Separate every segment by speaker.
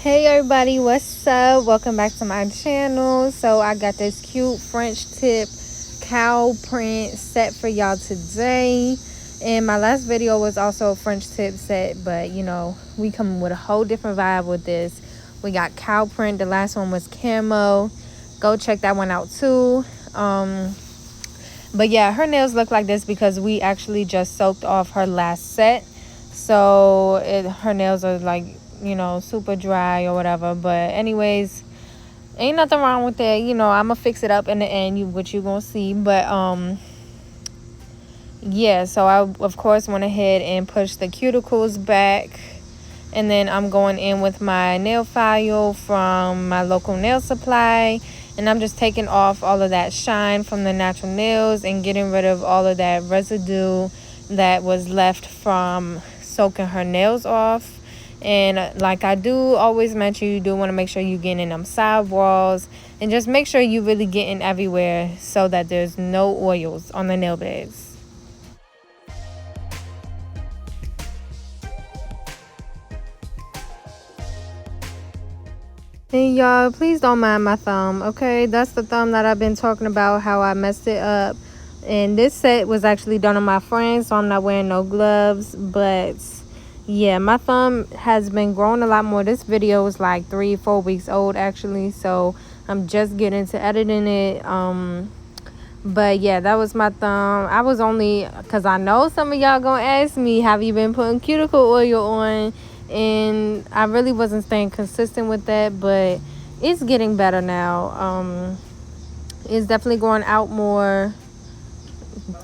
Speaker 1: Hey everybody, what's up? Welcome back to my channel. So I got this cute French tip cow print set for y'all today. And my last video was also a French tip set, but we come with a whole different vibe with this. We got cow print. The last one was camo. Go check that one out too. But yeah, her nails look like this because we actually just soaked off her last set. So her nails are like, super dry or whatever. But anyways, ain't nothing wrong with that. I'ma fix it up in the end, what you gonna see. But yeah, so I of course went ahead and pushed the cuticles back. And then I'm going in with my nail file from my local nail supply. And I'm just taking off all of that shine from the natural nails and getting rid of all of that residue that was left from soaking her nails off. And like I do always mention, you do want to make sure you get in them sidewalls. And just make sure you really get in everywhere so that there's no oils on the nail beds. And y'all, please don't mind my thumb, okay? That's the thumb that I've been talking about, how I messed it up. And this set was actually done on my friend, so I'm not wearing no gloves. But yeah, my thumb has been growing a lot more. This video is like 3-4 weeks old actually, so I'm just getting to editing it. But yeah, that was my thumb. I was only, because I know some of y'all gonna ask me, have you been putting cuticle oil on? And I really wasn't staying consistent with that, but it's getting better now. It's definitely going out more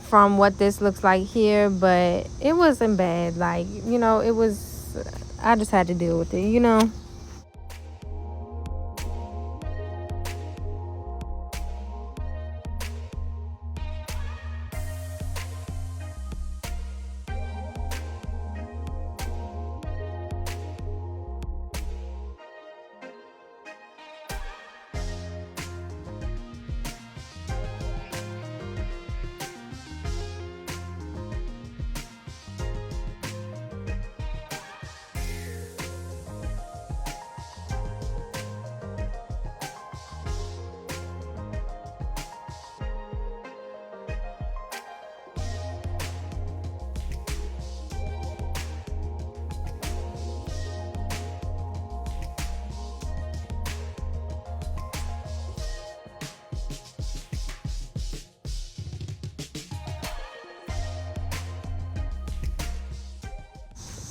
Speaker 1: from what this looks like here, but it wasn't bad. Like, it was, I just had to deal with it.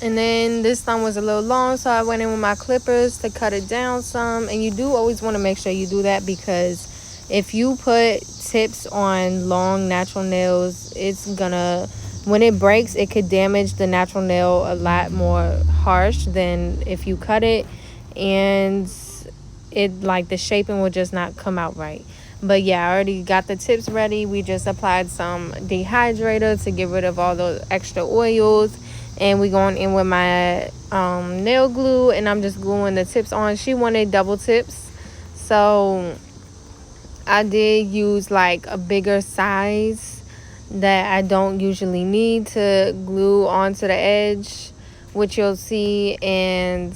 Speaker 1: And then this thumb was a little long, so I went in with my clippers to cut it down some. And you do always want to make sure you do that, because if you put tips on long natural nails, it's gonna, when it breaks, it could damage the natural nail a lot more harsh than if you cut it. And it, like, the shaping will just not come out right. But yeah, I already got the tips ready. We just applied some dehydrator to get rid of all those extra oils. And we going in with my nail glue, and I'm just gluing the tips on. She wanted double tips, so I did use like a bigger size that I don't usually need to glue onto the edge, which you'll see. And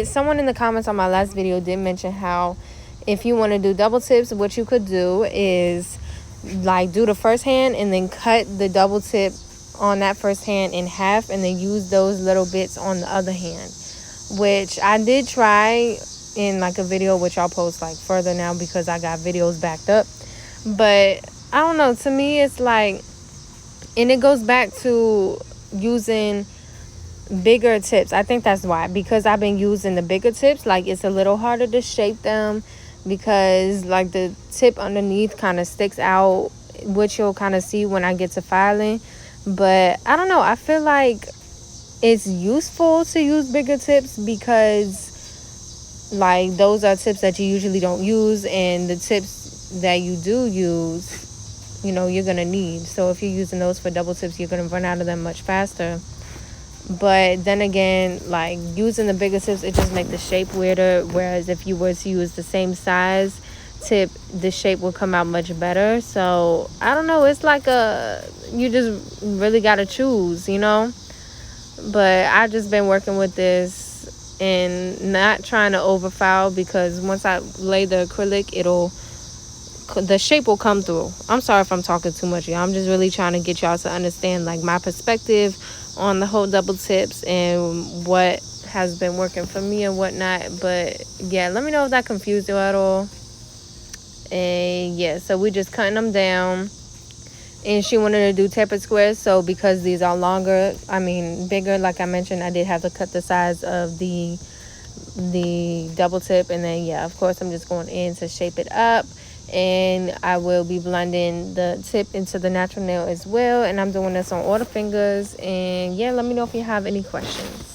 Speaker 1: someone in the comments on my last video did mention how if you want to do double tips, what you could do is like do the first hand and then cut the double tip on that first hand in half, and then use those little bits on the other hand, which I did try in like a video, which I'll post like further now because I got videos backed up. But I don't know, to me it's like, and it goes back to using bigger tips. I think that's why, because I've been using the bigger tips, like it's a little harder to shape them because like the tip underneath kind of sticks out, which you'll kind of see when I get to filing. But I don't know, I feel like it's useful to use bigger tips because like those are tips that you usually don't use, and the tips that you do use, you're gonna need. So if you're using those for double tips, you're gonna run out of them much faster. But then again, like using the bigger tips, it just makes the shape weirder, whereas if you were to use the same size tip, the shape will come out much better. So I don't know, it's like you just really gotta choose. But I just been working with this and not trying to overfoul, because once I lay the acrylic, the shape will come through. I'm sorry if I'm talking too much, y'all. I'm just really trying to get y'all to understand like my perspective on the whole double tips and what has been working for me and whatnot. But yeah, let me know if that confused you at all. And yeah, so we just cutting them down. And she wanted to do tapered squares, so because these are bigger, like I mentioned, I did have to cut the size of the double tip. And then yeah, of course, I'm just going in to shape it up, and I will be blending the tip into the natural nail as well. And I'm doing this on all the fingers. And yeah, let me know if you have any questions.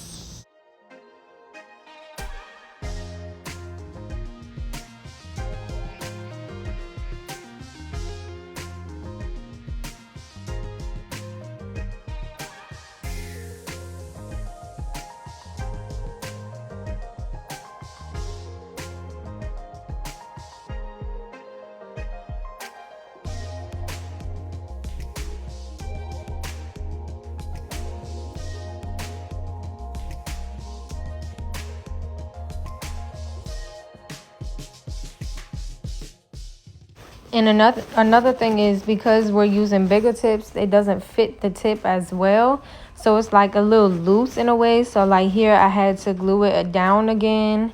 Speaker 1: And another thing is, because we're using bigger tips, it doesn't fit the tip as well. So it's like a little loose in a way. So like here, I had to glue it down again.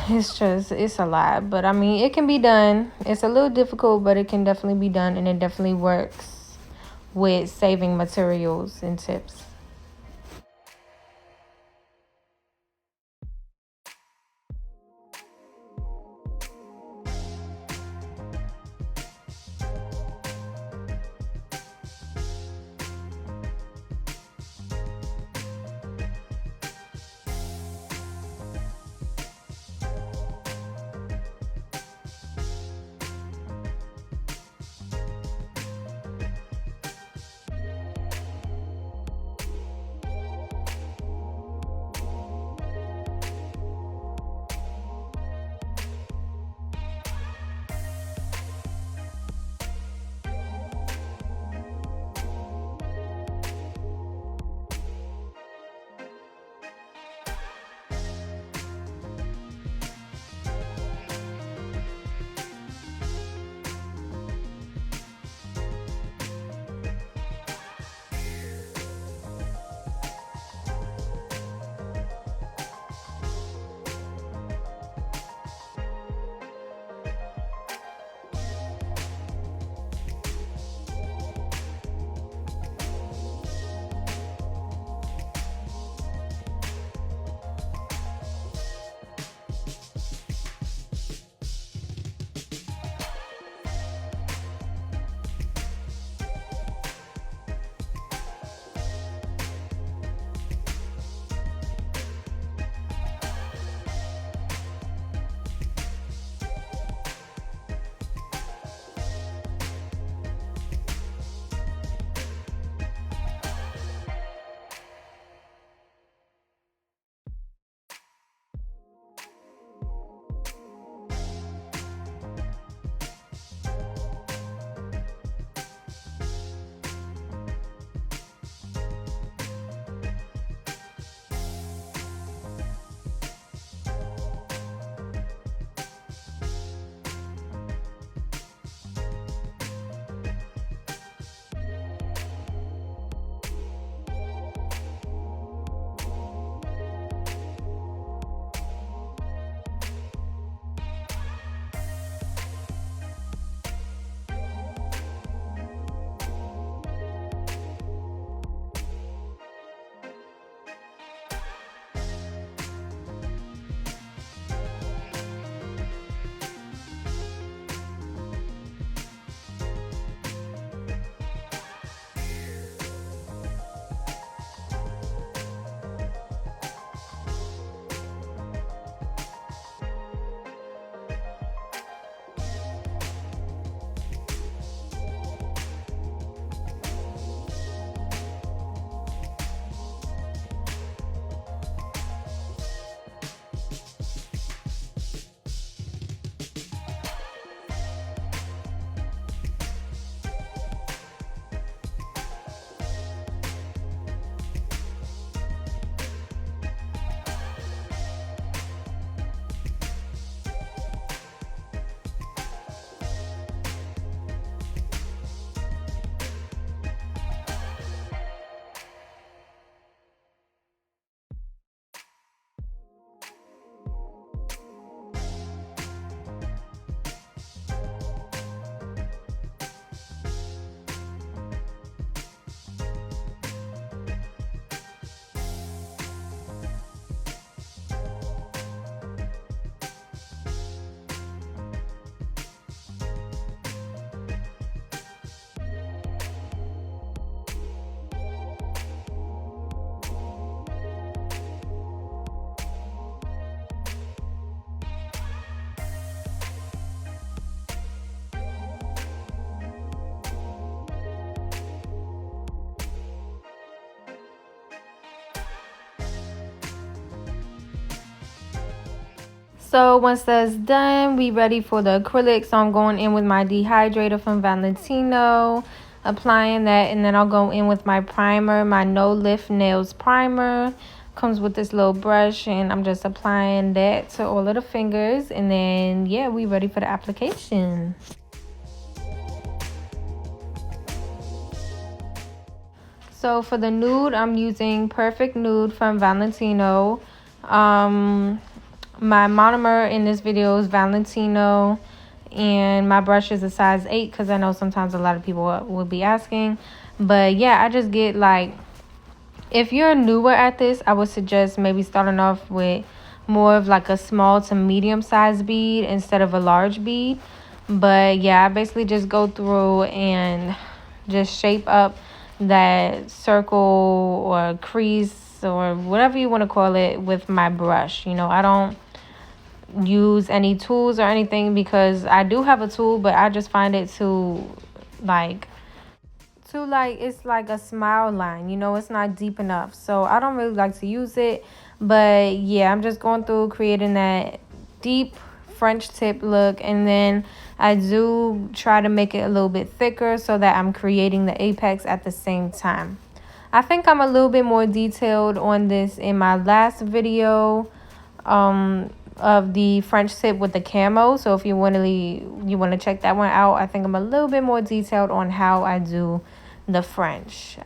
Speaker 1: It's a lot. But I mean, it can be done. It's a little difficult, but it can definitely be done. And it definitely works with saving materials and tips. So once that's done, we ready for the acrylic. So I'm going in with my dehydrator from Valentino, applying that, and then I'll go in with my primer, my No Lift Nails primer. Comes with this little brush, and I'm just applying that to all of the fingers, and then yeah, we ready for the application. So for the nude, I'm using Perfect Nude from Valentino. My monomer in this video is Valentino, and my brush is a size 8 because I know sometimes a lot of people will be asking. But yeah, I just get like, if you're newer at this, I would suggest maybe starting off with more of like a small to medium size bead instead of a large bead. But yeah, I basically just go through and just shape up that circle or crease or whatever you want to call it with my brush. You know, I don't use any tools or anything because I do have a tool, but I just find it like it's like a smile line, you know, it's not deep enough, so I don't really like to use it. But yeah, I'm just going through creating that deep French tip look, and then I do try to make it a little bit thicker so that I'm creating the apex at the same time. I think I'm a little bit more detailed on this in my last video of the French tip with the camo. So if you want to check that one out, I think I'm a little bit more detailed on how I do the French.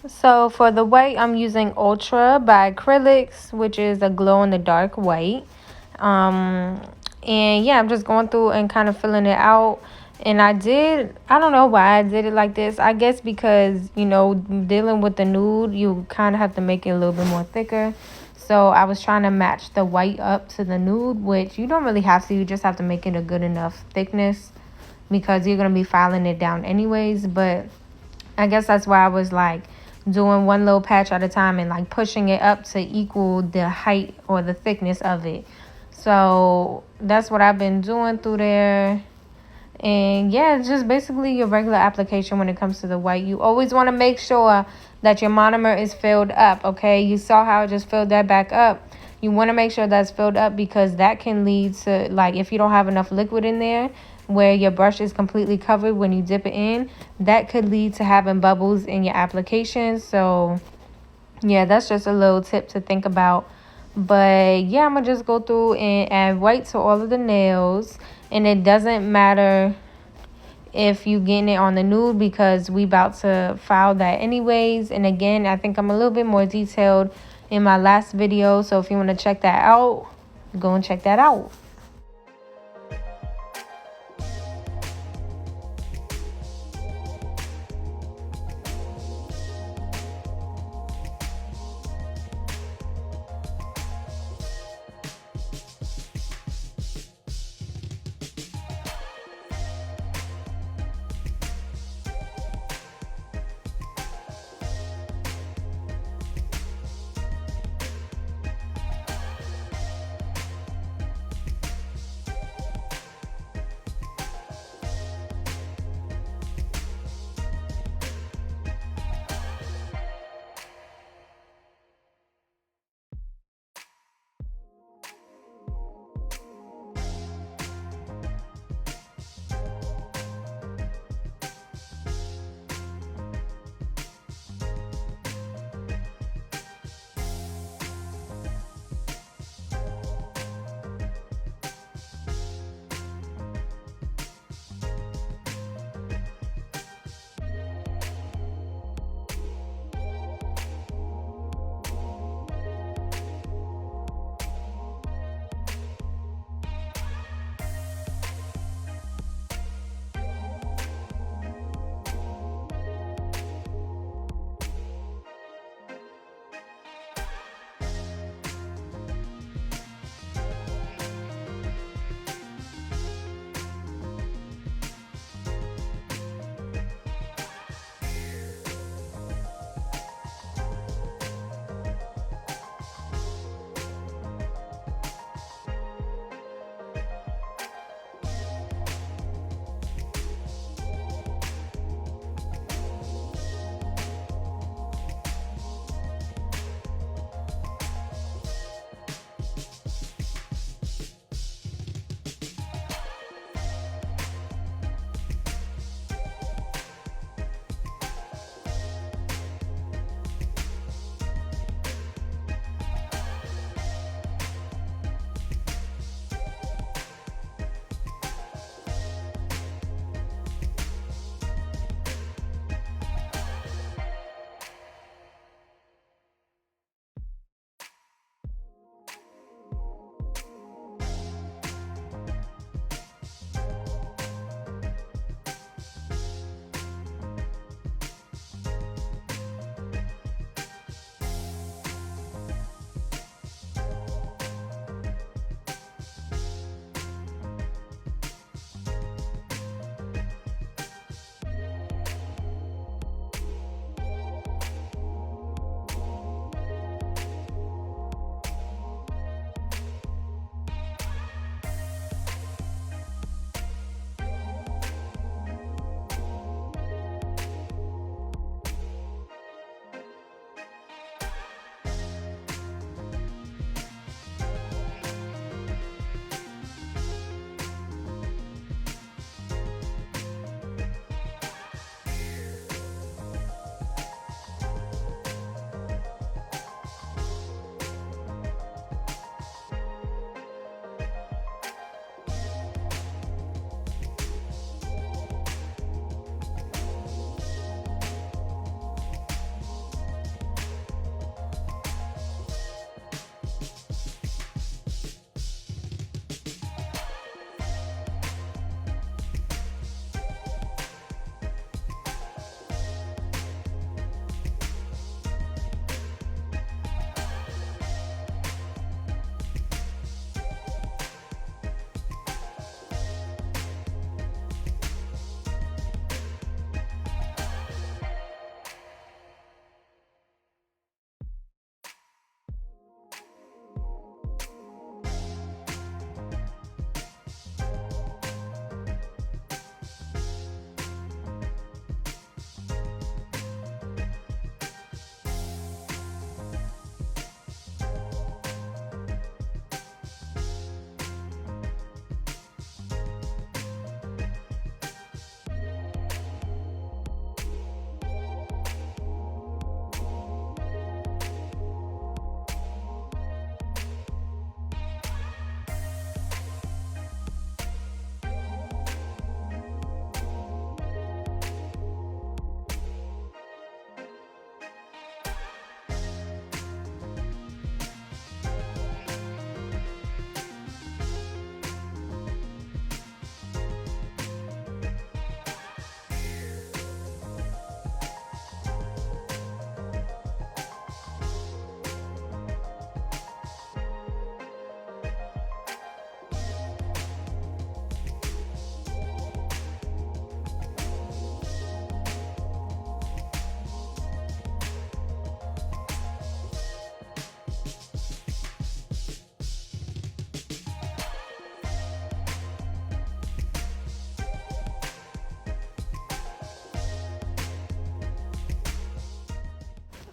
Speaker 1: So for the white, I'm using Ultra by Acrylics, which is a glow in the dark white. Um, and yeah, I'm just going through and kind of filling it out. And I don't know why I did it like this. I guess because, dealing with the nude, you kind of have to make it a little bit more thicker. So I was trying to match the white up to the nude, which you don't really have to. You just have to make it a good enough thickness because you're going to be filing it down anyways. But I guess that's why I was like doing one little patch at a time and like pushing it up to equal the height or the thickness of it. So that's what I've been doing through there. And yeah, it's just basically your regular application when it comes to the white. You always want to make sure that your monomer is filled up, okay? You saw how I just filled that back up. You want to make sure that's filled up because that can lead to, like, if you don't have enough liquid in there where your brush is completely covered when you dip it in, that could lead to having bubbles in your application. So yeah, that's just a little tip to think about. But yeah, I'm gonna just go through and add white to all of the nails. And it doesn't matter if you getting it on the nude because we about to file that anyways. And again, I think I'm a little bit more detailed in my last video. So if you want to check that out, go and check that out.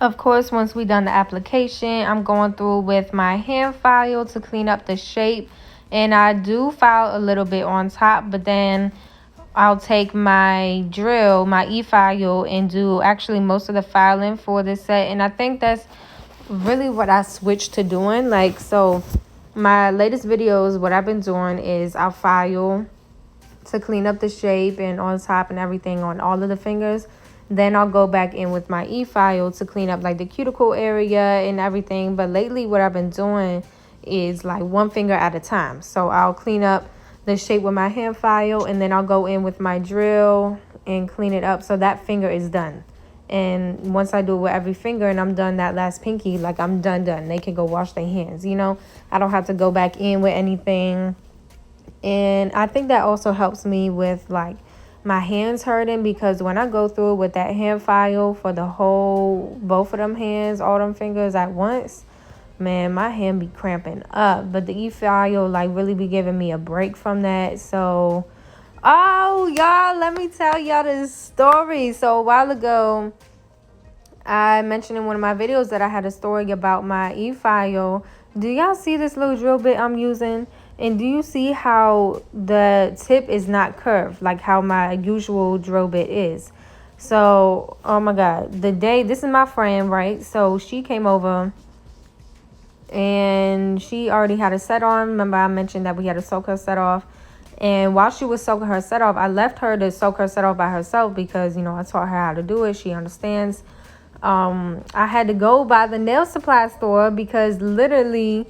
Speaker 1: Of course, once we done the application, I'm going through with my hand file to clean up the shape. And I do file a little bit on top, but then I'll take my drill, my e-file, and do actually most of the filing for this set. And I think that's really what I switched to doing. Like, so my latest videos, what I've been doing is I'll file to clean up the shape and on top and everything on all of the fingers. Then I'll go back in with my e-file to clean up like the cuticle area and everything. But lately what I've been doing is like one finger at a time. So I'll clean up the shape with my hand file, and then I'll go in with my drill and clean it up so that finger is done. And once I do it with every finger and I'm done that last pinky, like I'm done. They can go wash their hands, you know. I don't have to go back in with anything. And I think that also helps me with like my hands hurting, because when I go through with that hand file for the whole, both of them hands, all them fingers at once, man, my hand be cramping up. But the e-file like really be giving me a break from that. So, oh, y'all, let me tell y'all this story. So a while ago, I mentioned in one of my videos that I had a story about my e-file. Do y'all see this little drill bit I'm using? And do you see how the tip is not curved like how my usual drill bit is? So, oh my God, this is my friend, right? So she came over and she already had a set on. Remember I mentioned that we had to soak her set off. And while she was soaking her set off, I left her to soak her set off by herself because, you know, I taught her how to do it. She understands. I had to go by the nail supply store because literally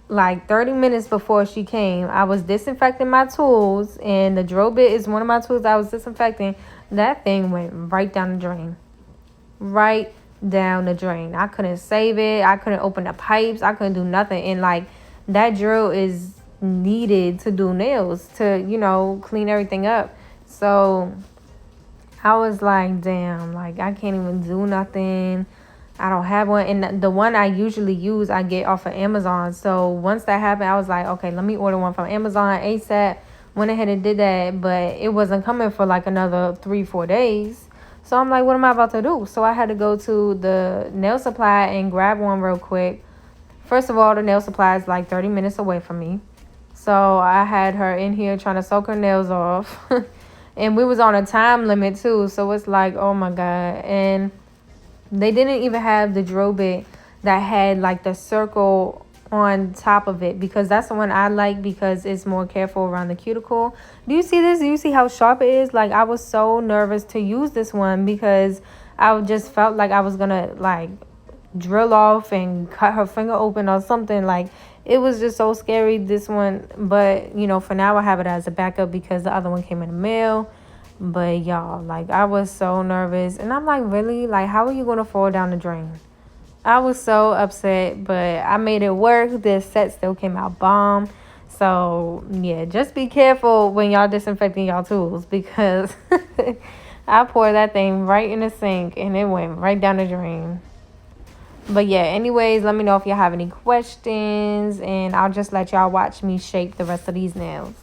Speaker 1: like 30 minutes before she came, I was disinfecting my tools, and the drill bit is one of my tools I was disinfecting. That thing went right down the drain. Right down the drain. I couldn't save it. I couldn't open the pipes. I couldn't do nothing. And like that drill is needed to do nails, to, you know, clean everything up. So I was like, damn, like I can't even do nothing. I don't have one. And the one I usually use, I get off of Amazon. So once that happened, I was like, okay, let me order one from Amazon ASAP. Went ahead and did that, but it wasn't coming for like another 3-4 days. So I'm like, what am I about to do? So I had to go to the nail supply and grab one real quick. First of all, the nail supply is like 30 minutes away from me. So I had her in here trying to soak her nails off. And we was on a time limit too. So it's like, oh my God. And they didn't even have the drill bit that had like the circle on top of it, because that's the one I like because it's more careful around the cuticle. Do you see this? Do you see how sharp it is? Like I was so nervous to use this one because I just felt like I was gonna like drill off and cut her finger open or something. Like it was just so scary, this one. But you know, for now I have it as a backup because the other one came in the mail. But y'all, like I was so nervous, and I'm like, really, like how are you gonna fall down the drain? I was so upset, but I made it work. This set still came out bomb. So yeah, just be careful when y'all disinfecting y'all tools, because I poured that thing right in the sink and it went right down the drain. But yeah, anyways, let me know if y'all have any questions, and I'll just let y'all watch me shape the rest of these nails.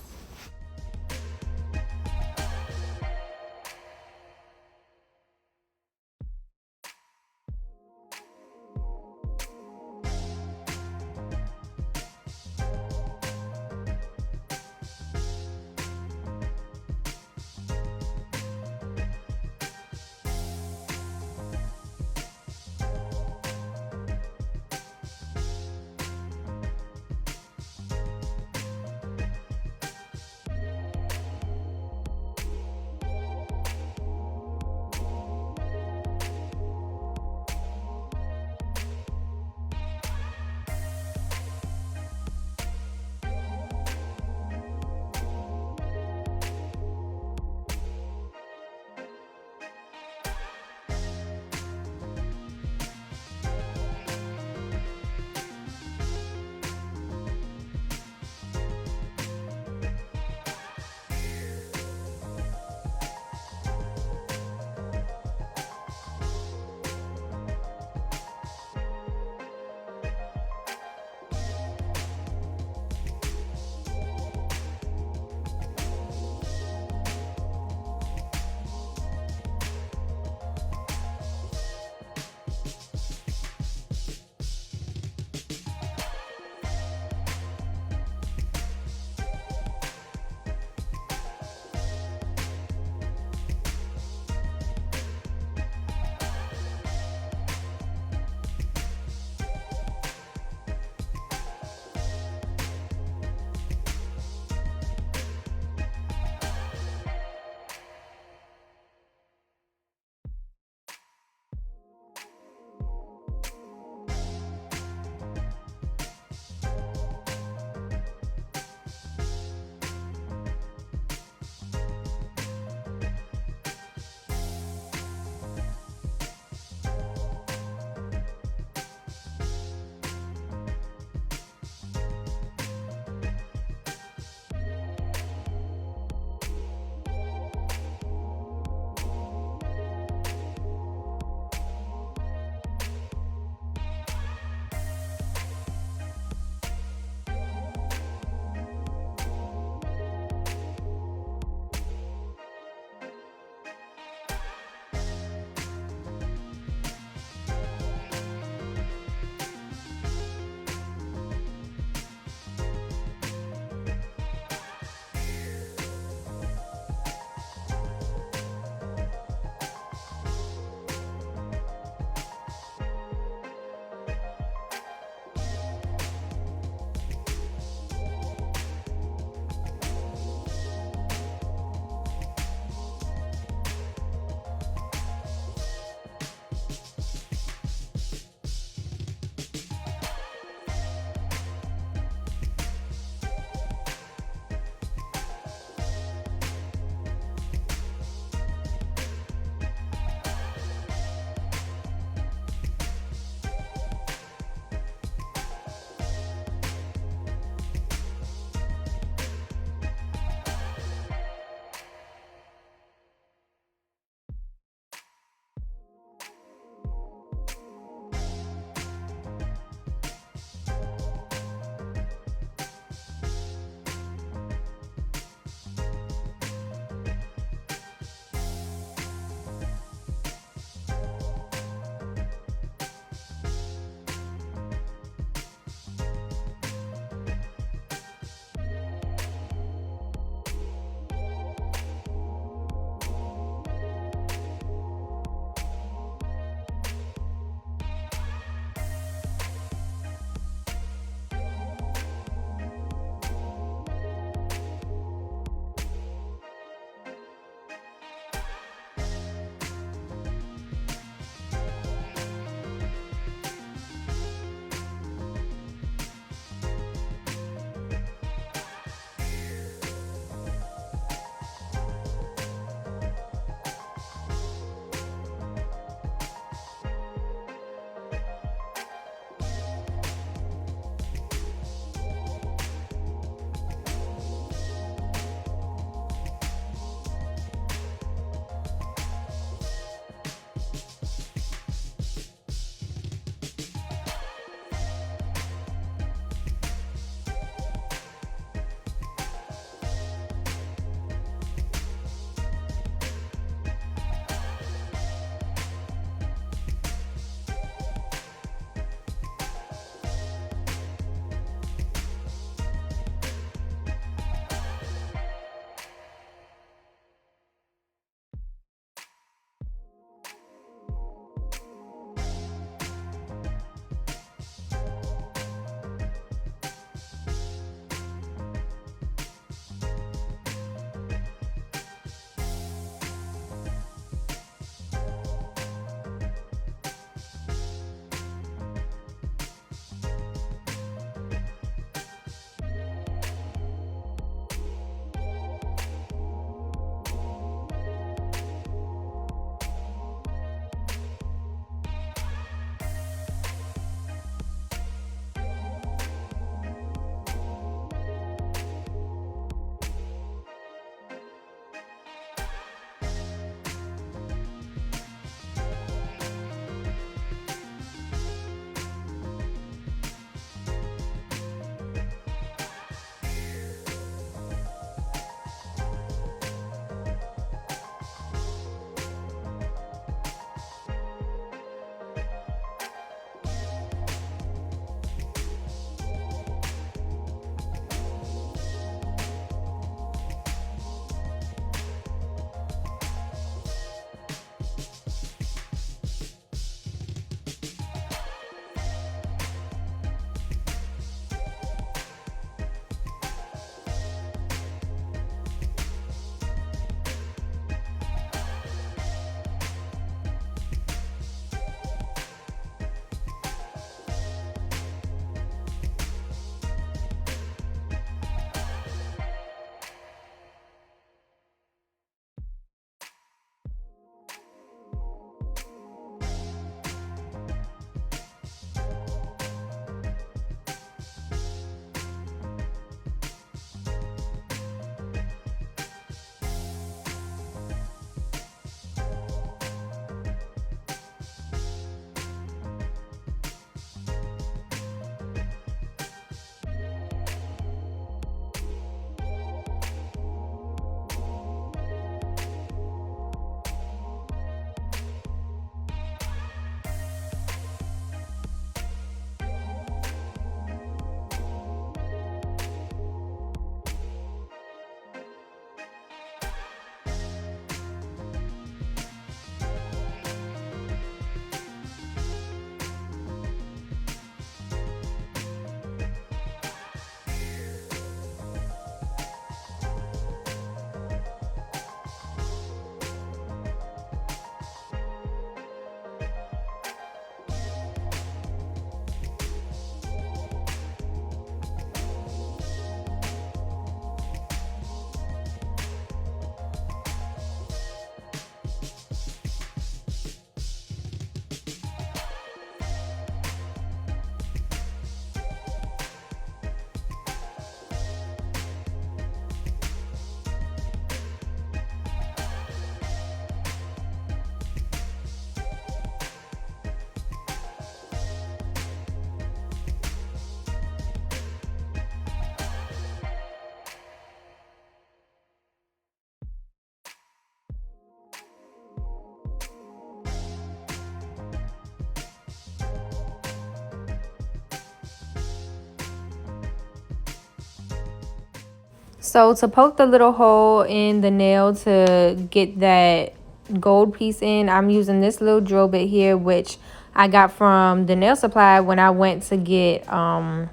Speaker 1: So to poke the little hole in the nail to get that gold piece in, I'm using this little drill bit here, which I got from the nail supply when I went to get the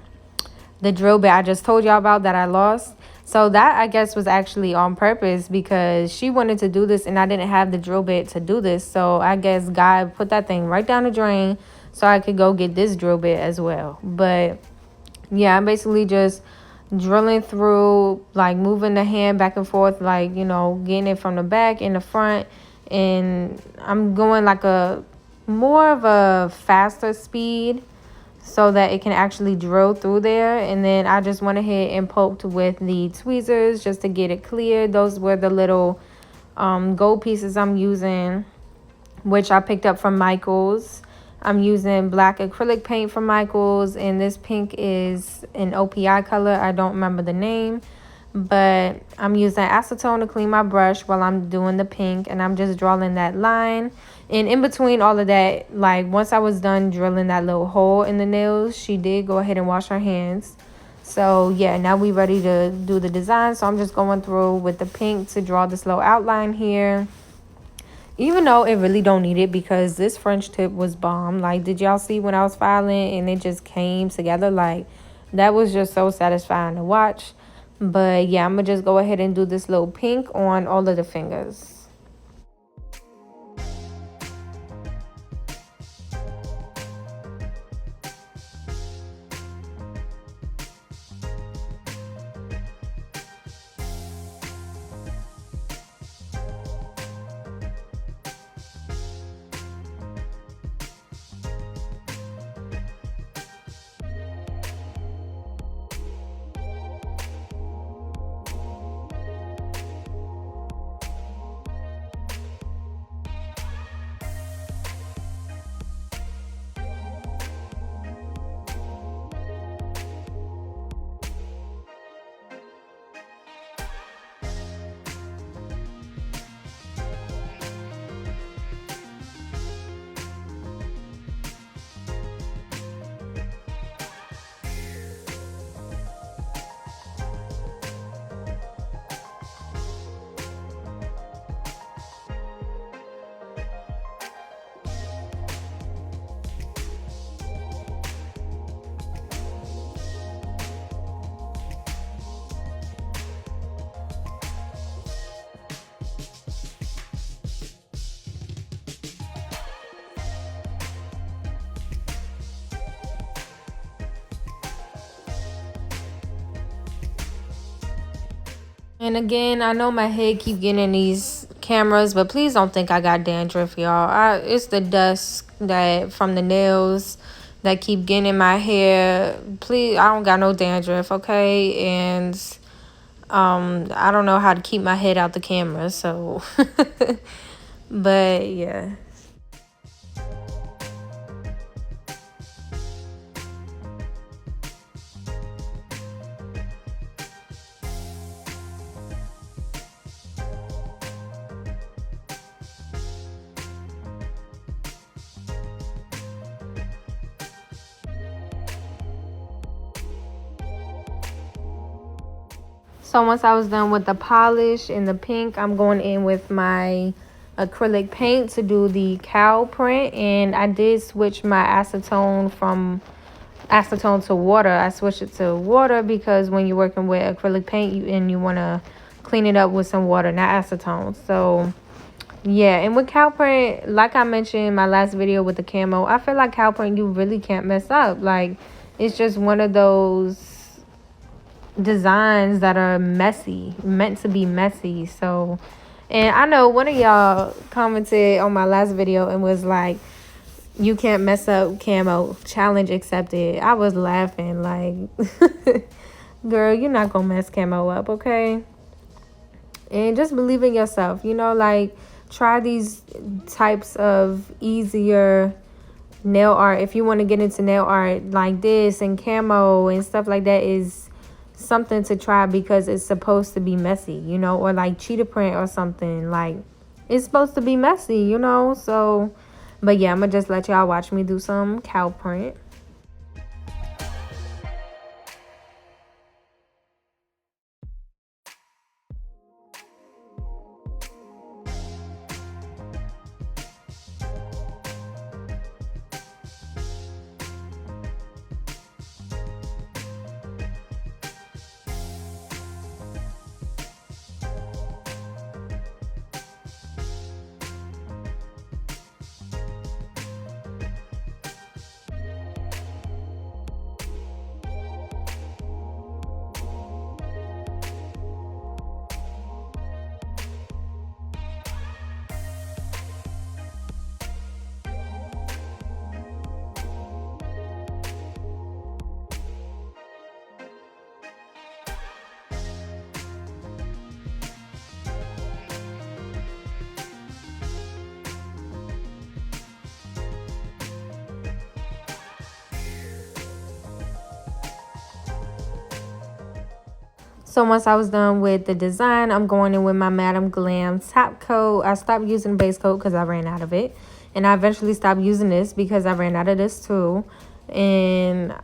Speaker 1: drill bit I just told y'all about that I lost. So that, I guess, was actually on purpose because she wanted to do this and I didn't have the drill bit to do this. So I guess God put that thing right down the drain so I could go get this drill bit as well. But yeah, I'm basically just drilling through, like moving the hand back and forth, like, you know, getting it from the back and the front. And I'm going like a more of a faster speed so that it can actually drill through there. And then I just went ahead and poked with the tweezers just to get it clear. Those were the little gold pieces I'm using, which I picked up from Michael's. I'm using black acrylic paint from Michael's, and this pink is an OPI color. I don't remember the name, but I'm using acetone to clean my brush while I'm doing the pink, and I'm just drawing that line. And in between all of that, like once I was done drilling that little hole in the nails, she did go ahead and wash her hands. So yeah, now we ready to do the design. So I'm just going through with the pink to draw this little outline here. Even though it really don't need it because this French tip was bomb. Like, did y'all see when I was filing and it just came together? Like, that was just so satisfying to watch. But yeah, I'm gonna just go ahead and do this little pink on all of the fingers. And again, I know my head keep getting in these cameras, but please don't think I got dandruff, y'all. It's the dust that from the nails that keep getting in my hair. Please, I don't got no dandruff, okay? And I don't know how to keep my head out the camera, so but yeah. So once I was done with the polish and the pink, I'm going in with my acrylic paint to do the cow print. And I did switch my acetone from acetone to water. I switched it to water because when you're working with acrylic paint you want to clean it up with some water, not acetone. So yeah, and with cow print, like I mentioned in my last video with the camo, I feel like cow print you really can't mess up. Like, it's just one of those designs that are messy, meant to be messy. So, and I know one of y'all commented on my last video and was like, you can't mess up camo, challenge accepted. I was laughing like girl, you're not gonna mess camo up, okay? And just believe in yourself, you know, like try these types of easier nail art. If you want to get into nail art like this and camo and stuff like that, is something to try because it's supposed to be messy, you know, or like cheetah print or something. Like, it's supposed to be messy, you know. So but yeah, I'm gonna just let y'all watch me do some cow print. So once I was done with the design, I'm going in with my Madam Glam top coat. I stopped using base coat because I ran out of it. And I eventually stopped using this because I ran out of this too. And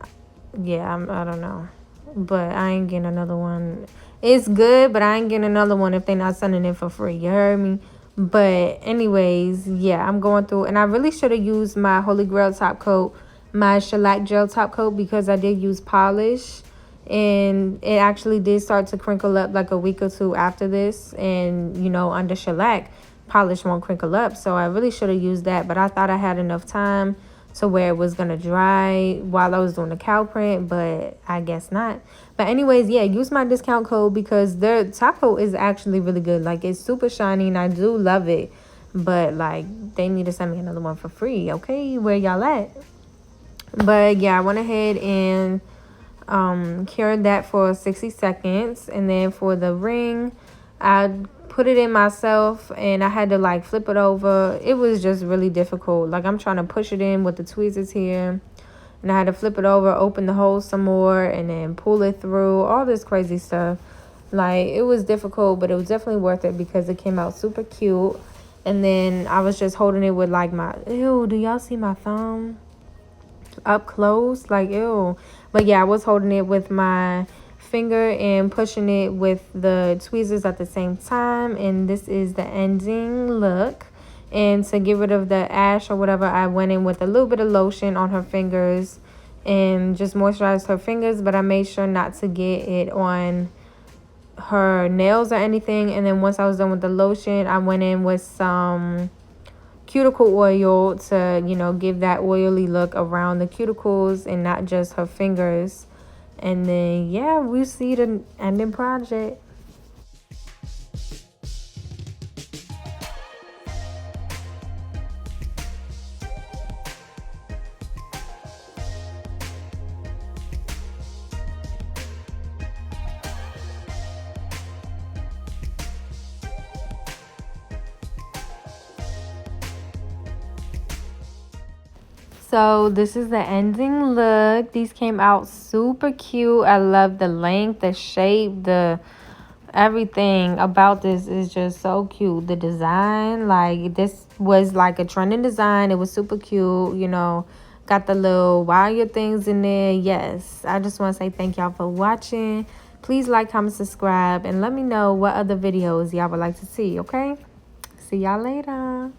Speaker 1: yeah, I don't know. But I ain't getting another one. It's good, but I ain't getting another one if they're not sending it for free. You heard me? But anyways, yeah, I'm going through. And I really should have used my Holy Grail top coat, my shellac gel top coat, because I did use polish. And it actually did start to crinkle up like a week or two after this. And, you know, under shellac, polish won't crinkle up. So I really should have used that. But I thought I had enough time to where it was going to dry while I was doing the cow print. But I guess not. But anyways, yeah, use my discount code because their top coat is actually really good. Like, it's super shiny and I do love it. But, like, they need to send me another one for free. Okay, where y'all at? But, yeah, I went ahead and cured that for 60 seconds. And then for the ring, I put it in myself and I had to like flip it over. It was just really difficult. Like, I'm trying to push it in with the tweezers here, and I had to flip it over, open the hole some more, and then pull it through, all this crazy stuff. Like, it was difficult, but it was definitely worth it because it came out super cute. And then I was just holding it with like my, ew, do y'all see my thumb up close? Like, ew. But yeah, I was holding it with my finger and pushing it with the tweezers at the same time. And this is the ending look. And to get rid of the ash or whatever, I went in with a little bit of lotion on her fingers and just moisturized her fingers. But I made sure not to get it on her nails or anything. And then once I was done with the lotion, I went in with some cuticle oil to, you know, give that oily look around the cuticles and not just her fingers. And then, yeah, we see the ending project. So this is the ending look. These came out super cute. I love the length, the shape, the everything about this is just so cute. The design, like, this was like a trending design. It was super cute, you know, got the little wire things in there. Yes, I just want to say thank y'all for watching. Please like, comment, subscribe, and let me know what other videos y'all would like to see. Okay, see y'all later.